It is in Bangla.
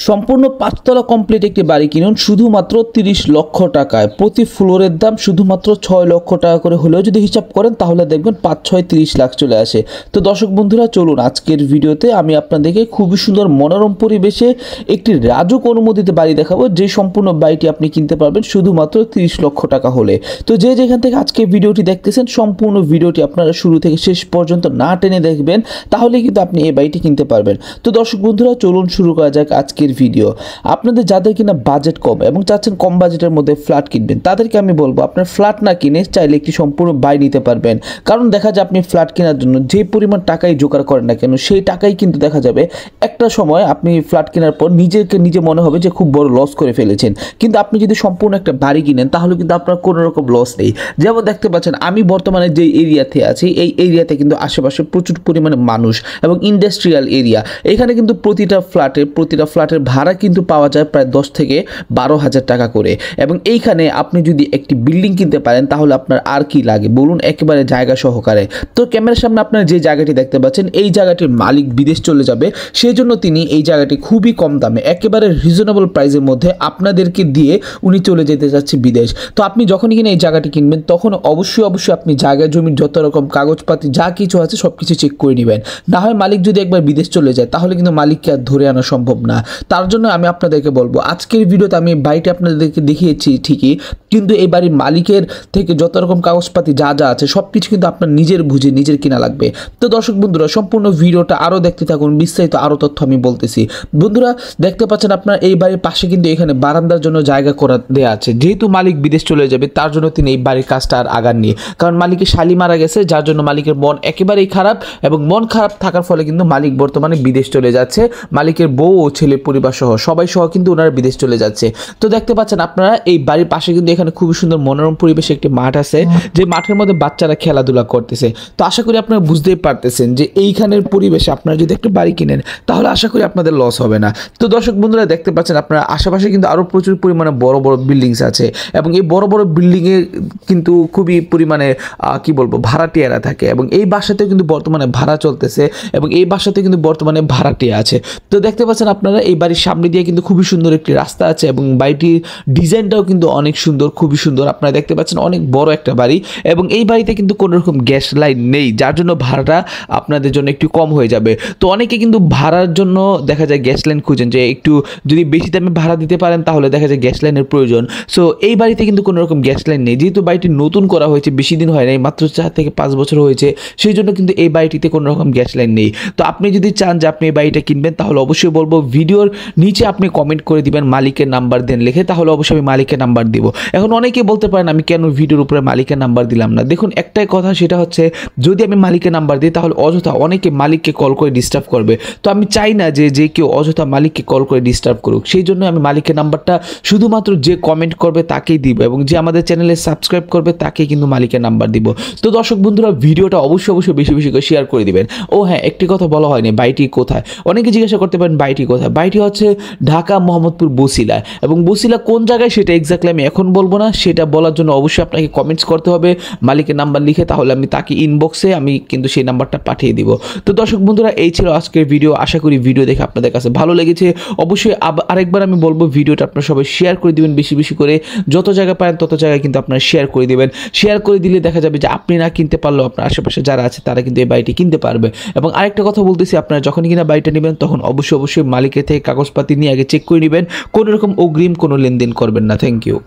সম্পূর্ণ ৫ তলা কমপ্লিট একটি বাড়ি কিনুন শুধুমাত্র ৩০ লক্ষ টাকায়। প্রতি ফ্লোরের দাম শুধুমাত্র ৬ লক্ষ টাকা করে হলেও যদি হিসাব করেন তাহলে দেখবেন ৫ ৬ ৩০ লাখ চলে আসে। তো দর্শক বন্ধুরা চলুন আজকের ভিডিওতে আমি আপনাদেরকে খুবই সুন্দর মনোরম পরিবেশে একটি রাজুক অনুমোদিত বাড়ি দেখাবো, যে সম্পূর্ণ বাড়িটি আপনি কিনতে পারবেন শুধুমাত্র ৩০ লক্ষ টাকা হলে। তো যে যেখান থেকে আজকে ভিডিওটি দেখতেছেন সম্পূর্ণ ভিডিওটি আপনারা শুরু থেকে শেষ পর্যন্ত না টেনে দেখবেন, তাহলে কিন্তু আপনি এই বাড়িটি কিনতে পারবেন। তো দর্শক বন্ধুরা চলুন শুরু করা যাক আজকের ভিডিও। আপনাদের যাদের কিনা বাজেট কম এবং চাচ্ছেন কম বাজেটের মধ্যে ফ্ল্যাট কিনবেন, তাদেরকে আমি বলবো আপনার ফ্ল্যাট না কিনে চাইলে একটি সম্পূর্ণ বাড়ি নিতে পারবেন। কারণ দেখা যায় আপনি ফ্ল্যাট কেনার জন্য যে পরিমাণ টাকাই জোগাড় করেন না কেন, সেই টাকাই কিন্তু দেখা যাবে একটা সময় আপনি ফ্ল্যাট কেনার পর নিজে মনে হবে যে খুব বড় লস করে ফেলেছেন। কিন্তু আপনি যদি সম্পূর্ণ একটা বাড়ি কিনেন তাহলে কিন্তু আপনার কোনো রকম লস নেই। যেমন দেখতে পাচ্ছেন আমি বর্তমানে যে এরিয়াতে আছি, এই এরিয়াতে কিন্তু আশেপাশে প্রচুর পরিমাণে মানুষ এবং ইন্ডাস্ট্রিয়াল এরিয়া। এখানে কিন্তু প্রতিটা ফ্ল্যাটের ভাড়া কিন্তু পাওয়া যায় প্রায় ১০ থেকে ১২ হাজার টাকা করে। এবং এইখানে আপনি যদি একটি বিল্ডিং কিনতে পারেন তাহলে আপনার আর কি লাগে বলুন, একেবারে জায়গা সহকারে। তো ক্যামেরার সামনে আপনারা যে জায়গাটি দেখতে পাচ্ছেন, এই জায়গাটির মালিক বিদেশ চলে যাবে, সেই জন্য তিনি এই জায়গাটি খুবই কম দামে একেবারে রিজনেবল প্রাইসের মধ্যে আপনাদেরকে দিয়ে উনি চলে যেতে যাচ্ছে বিদেশ। তো আপনি যখনই কিনা এই জায়গাটি কিনবেন তখন অবশ্যই আপনি জায়গা জমির যত রকম কাগজপাতি যা কিছু আছে সব কিছু চেক করে নেবেন। না হয় মালিক যদি একবার বিদেশ চলে যায় তাহলে কিন্তু মালিককে আর ধরে আনা সম্ভব না। তার জন্য আমি আপনাদেরকে বলবো আজকের ভিডিওতে আমি বাড়িটি আপনাদেরকে দেখিয়েছি ঠিকই, কিন্তু এই বাড়ির মালিকের থেকে যত রকম কাগজপাতি যা আছে সব কিছু কিন্তু আপনার নিজের বুঝে নিজের কিনা লাগবে। তো দর্শক বন্ধুরা সম্পূর্ণ ভিডিওটা আরও দেখতে থাকুন, বিস্তারিত আরও তথ্য আমি বলতেছি। বন্ধুরা দেখতে পাচ্ছেন আপনার এই বাড়ির পাশে কিন্তু এখানে বারান্দার জন্য জায়গা করা দেওয়া আছে। যেহেতু মালিক বিদেশ চলে যাবে তার জন্য তিনি এই বাড়ির কাজটা আর আগাননি, কারণ মালিকের শালি মারা গেছে, যার জন্য মালিকের মন একেবারেই খারাপ। এবং মন খারাপ থাকার ফলে কিন্তু মালিক বর্তমানে বিদেশ চলে যাচ্ছে, মালিকের বউ ও ছেলে পরিবার সহ সবাই কিন্তু ওনারা বিদেশ চলে যাচ্ছে। তো দেখতে পাচ্ছেন আপনারা এই বাড়ির পাশে কিন্তু এখানে খুবই সুন্দর মনোরম পরিবেশে একটি মাঠ আছে, যে মাঠের মধ্যে বাচ্চারা খেলাধুলা করতেছে। তো আশা করি আপনারা বুঝতেই পারতেছেন যে এইখানের পরিবেশে আপনারা যদি একটা বাড়ি কিনেন তাহলে আশা করি আপনাদের লস হবে না। তো দর্শক বন্ধুরা দেখতে পাচ্ছেন আপনারা আশেপাশে কিন্তু আরও প্রচুর পরিমাণে বড় বড় বিল্ডিংস আছে, এবং এই বড় বড় বিল্ডিংয়ে কিন্তু খুবই পরিমাণে কি বলবো ভাড়াটিয়ারা থাকে, এবং এই বাসাতেও কিন্তু বর্তমানে ভাড়া চলতেছে, এবং এই বাসাতে কিন্তু বর্তমানে ভাড়াটিয়া আছে। তো দেখতে পাচ্ছেন আপনারা এই বাড়ির সামনে দিয়ে কিন্তু খুবই সুন্দর একটি রাস্তা আছে, এবং বাড়িটির ডিজাইনটাও কিন্তু অনেক সুন্দর, খুবই সুন্দর। আপনারা দেখতে পাচ্ছেন অনেক বড় একটা বাড়ি, এবং এই বাড়িতে কিন্তু কোনো রকম গ্যাস লাইন নেই, যার জন্য ভাড়াটা আপনাদের জন্য একটু কম হয়ে যাবে। তো অনেকে কিন্তু ভাড়ার জন্য দেখা যায় গ্যাস লাইন খুঁজেন, যে একটু যদি বেশি দামে ভাড়া দিতে পারেন তাহলে দেখা যায় গ্যাস লাইনের প্রয়োজন। সো এই বাড়িতে কিন্তু কোনো রকম গ্যাস লাইন নেই, যেহেতু বাড়িটি নতুন করা হয়েছে, বেশি দিন হয় নাই, মাত্র 4 থেকে 5 বছর হয়েছে, সেই জন্য কিন্তু এই বাড়িটিতে কোনো রকম গ্যাস লাইন নেই। তো আপনি যদি চান যে আপনি এই বাড়িটা কিনবেন তাহলে অবশ্যই বলবো ভিডিওর নিচে আপনি কমেন্ট করে দিবেন মালিকের নাম্বার দেন লিখে, তাহলে অবশ্যই আমি মালিকের নাম্বার দিব। এখন অনেকে বলতে পারেন আমি কেন ভিডিওর উপরে মালিকের নাম্বার দিলাম না। দেখুন একটাই কথা, সেটা হচ্ছে যদি আমি মালিকের নাম্বার দিই তাহলে অযথা অনেকে মালিককে কল করে ডিস্টার্ব করবে। তো আমি চাই না যে কেউ অযথা মালিককে কল করে ডিস্টার্ব করুক, সেই জন্য আমি মালিকের নাম্বারটা শুধুমাত্র যে কমেন্ট করবে তাকেই দিব, এবং যে আমাদের চ্যানেলে সাবস্ক্রাইব করবে তাকেই কিন্তু মালিকের নাম্বার দিব। তো দর্শক বন্ধুরা ভিডিওটা অবশ্যই বেশি করে শেয়ার করে দিবেন। ও হ্যাঁ, একটি কথা বলা হয়নি, বাড়িটি কোথায়? অনেকে জিজ্ঞাসা করতে পারেন বাড়িটি কোথায়। বাড়িটি হচ্ছে ঢাকা মোহাম্মদপুর বসিলা, এবং বসিলা কোন জায়গায় সেটা এক্স্যাক্টলি আমি এখন বলবো না, সেটা বলার জন্য অবশ্যই আপনাকে কমেন্টস করতে হবে মালিকের নাম্বার লিখে, তাহলে আমি তাকে ইনবক্সে আমি কিন্তু সেই নাম্বারটা পাঠিয়ে দিব। তো দর্শক বন্ধুরা এই ছিল আজকের ভিডিও, আশা করি ভিডিও দেখে আপনাদের কাছে ভালো লেগেছে। অবশ্যই আরেকবার আমি বলবো ভিডিওটা আপনারা সবাই শেয়ার করে দিবেন, বেশি করে যত জায়গায় পারেন তত জায়গায় কিন্তু আপনারা শেয়ার করে দিবেন। শেয়ার করে দিলে দেখা যাবে যে আপনি না কিনতে পারলেও আপনার আশেপাশে যারা আছে তারা কিন্তু এই বাড়িটি কিনতে পারবে। এবং আরেকটা কথা বলতেছি, আপনারা যখন কিনা বাড়িটা নেবেন তখন অবশ্যই মালিকের থেকে কাগজপাতি নিয়ে আগে চেক করে নেবেন, কোনো রকম অগ্রিম কোনো লেনদেন করবেন না। Thank you.